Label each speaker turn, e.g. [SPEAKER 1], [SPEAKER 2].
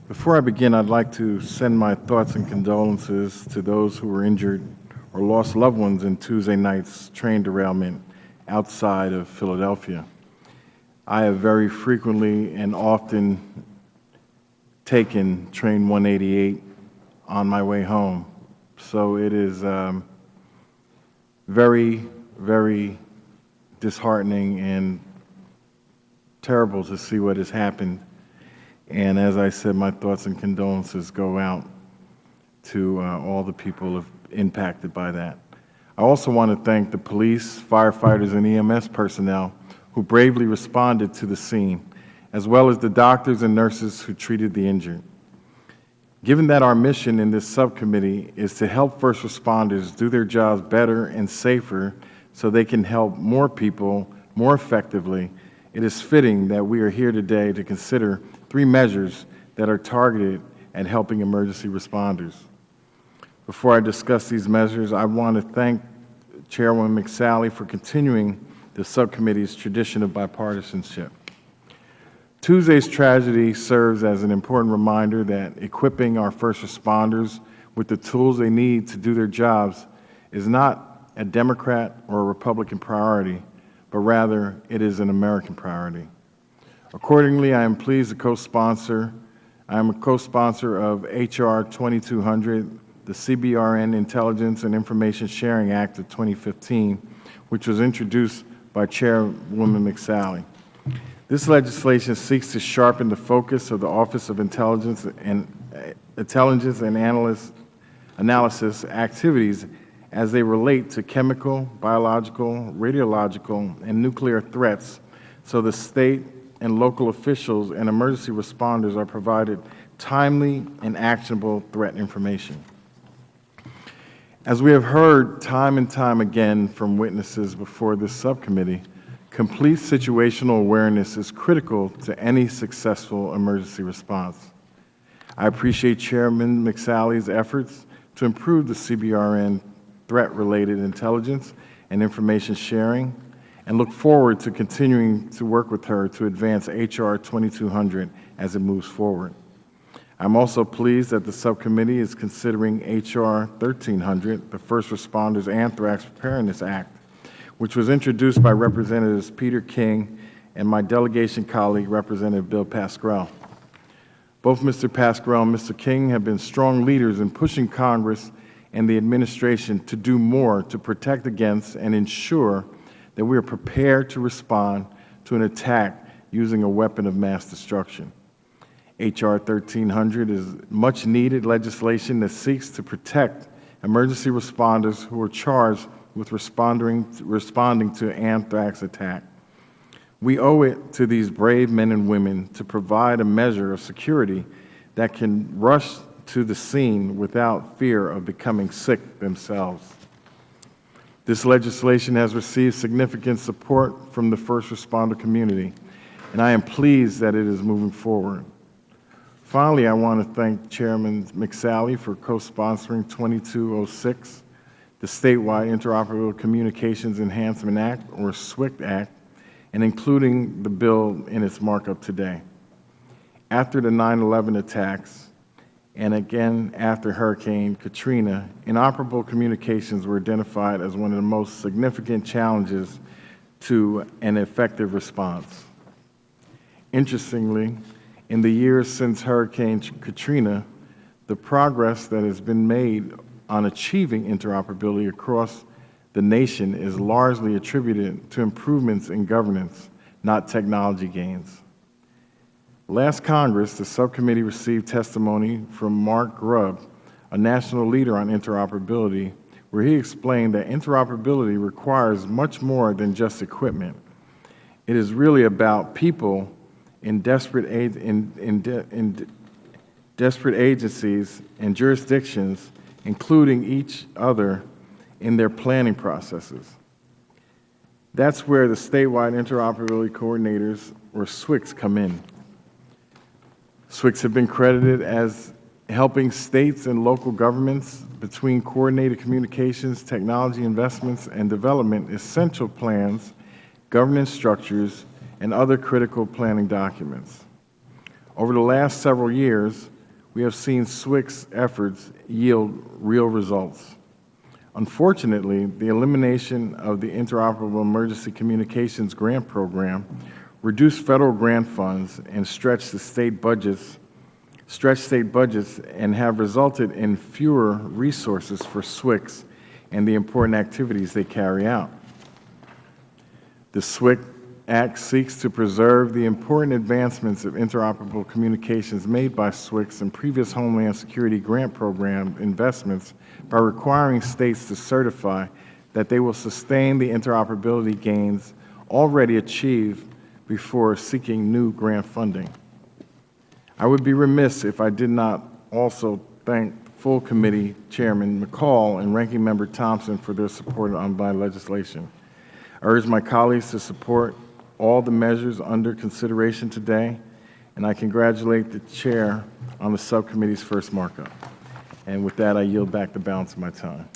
[SPEAKER 1] Before I begin, I'd like to send my thoughts and condolences to those who were injured or lost loved ones in Tuesday night's train derailment outside of Philadelphia. I have very frequently and often taken train 188 on my way home, so it is very, very disheartening and terrible to see what has happened. And as I said, my thoughts and condolences go out to all the people impacted by that. I also want to thank the police, firefighters, and EMS personnel who bravely responded to the scene, as well as the doctors and nurses who treated the injured. Given that our mission in this subcommittee is to help first responders do their jobs better and safer so they can help more people more effectively, it is fitting that we are here today to consider 3 measures that are targeted at helping emergency responders. Before I discuss these measures, I want to thank Chairwoman McSally for continuing the subcommittee's tradition of bipartisanship. Tuesday's tragedy serves as an important reminder that equipping our first responders with the tools they need to do their jobs is not a Democrat or a Republican priority, but rather it is an American priority. Accordingly, I am pleased to co-sponsor. I am a co-sponsor of H.R. 2200, the CBRN Intelligence and Information Sharing Act of 2015, which was introduced by Chairwoman McSally. This legislation seeks to sharpen the focus of the Office of Intelligence and Analysis activities as they relate to chemical, biological, radiological, and nuclear threats, so the state and local officials and emergency responders are provided timely and actionable threat information. As we have heard time and time again from witnesses before this subcommittee, complete situational awareness is critical to any successful emergency response. I appreciate Chairman McSally's efforts to improve the CBRN threat-related intelligence and information sharing, and look forward to continuing to work with her to advance H.R. 2200 as it moves forward. I'm also pleased that the subcommittee is considering H.R. 1300, the First Responders Anthrax Preparedness Act, which was introduced by Representatives Peter King and my delegation colleague, Representative Bill Pascrell. Both Mr. Pascrell and Mr. King have been strong leaders in pushing Congress and the administration to do more to protect against and ensure that we are prepared to respond to an attack using a weapon of mass destruction. H.R. 1300 is much-needed legislation that seeks to protect emergency responders who are charged with responding to anthrax attack. We owe it to these brave men and women to provide a measure of security that can rush to the scene without fear of becoming sick themselves. This legislation has received significant support from the first responder community, and I am pleased that it is moving forward. Finally, I want to thank Chairman McSally for co-sponsoring 2206, the Statewide Interoperable Communications Enhancement Act, or SWICT Act, and including the bill in its markup today. After the 9/11 attacks, and again after Hurricane Katrina, inoperable communications were identified as one of the most significant challenges to an effective response. Interestingly, in the years since Hurricane Katrina, the progress that has been made on achieving interoperability across the nation is largely attributed to improvements in governance, not technology gains. Last Congress, the subcommittee received testimony from Mark Grubb, a national leader on interoperability, where he explained that interoperability requires much more than just equipment. It is really about people in desperate agencies and jurisdictions, including each other in their planning processes. That's where the statewide interoperability coordinators, or SWICs, come in. SWICs have been credited as helping states and local governments between coordinated communications, technology investments, and development essential plans, governance structures, and other critical planning documents. Over the last several years, we have seen SWCC's efforts yield real results. Unfortunately, the elimination of the Interoperable Emergency Communications Grant Program reduced federal grant funds and stretched state budgets and have resulted in fewer resources for SWCCs and the important activities they carry out. The SWCC Act seeks to preserve the important advancements of interoperable communications made by SWCCs and previous Homeland Security Grant Program investments by requiring states to certify that they will sustain the interoperability gains already achieved before seeking new grant funding. I would be remiss if I did not also thank full committee Chairman McCall and Ranking Member Thompson for their support on my legislation. I urge my colleagues to support all the measures under consideration today, and I congratulate the Chair on the subcommittee's first markup. And with that, I yield back the balance of my time.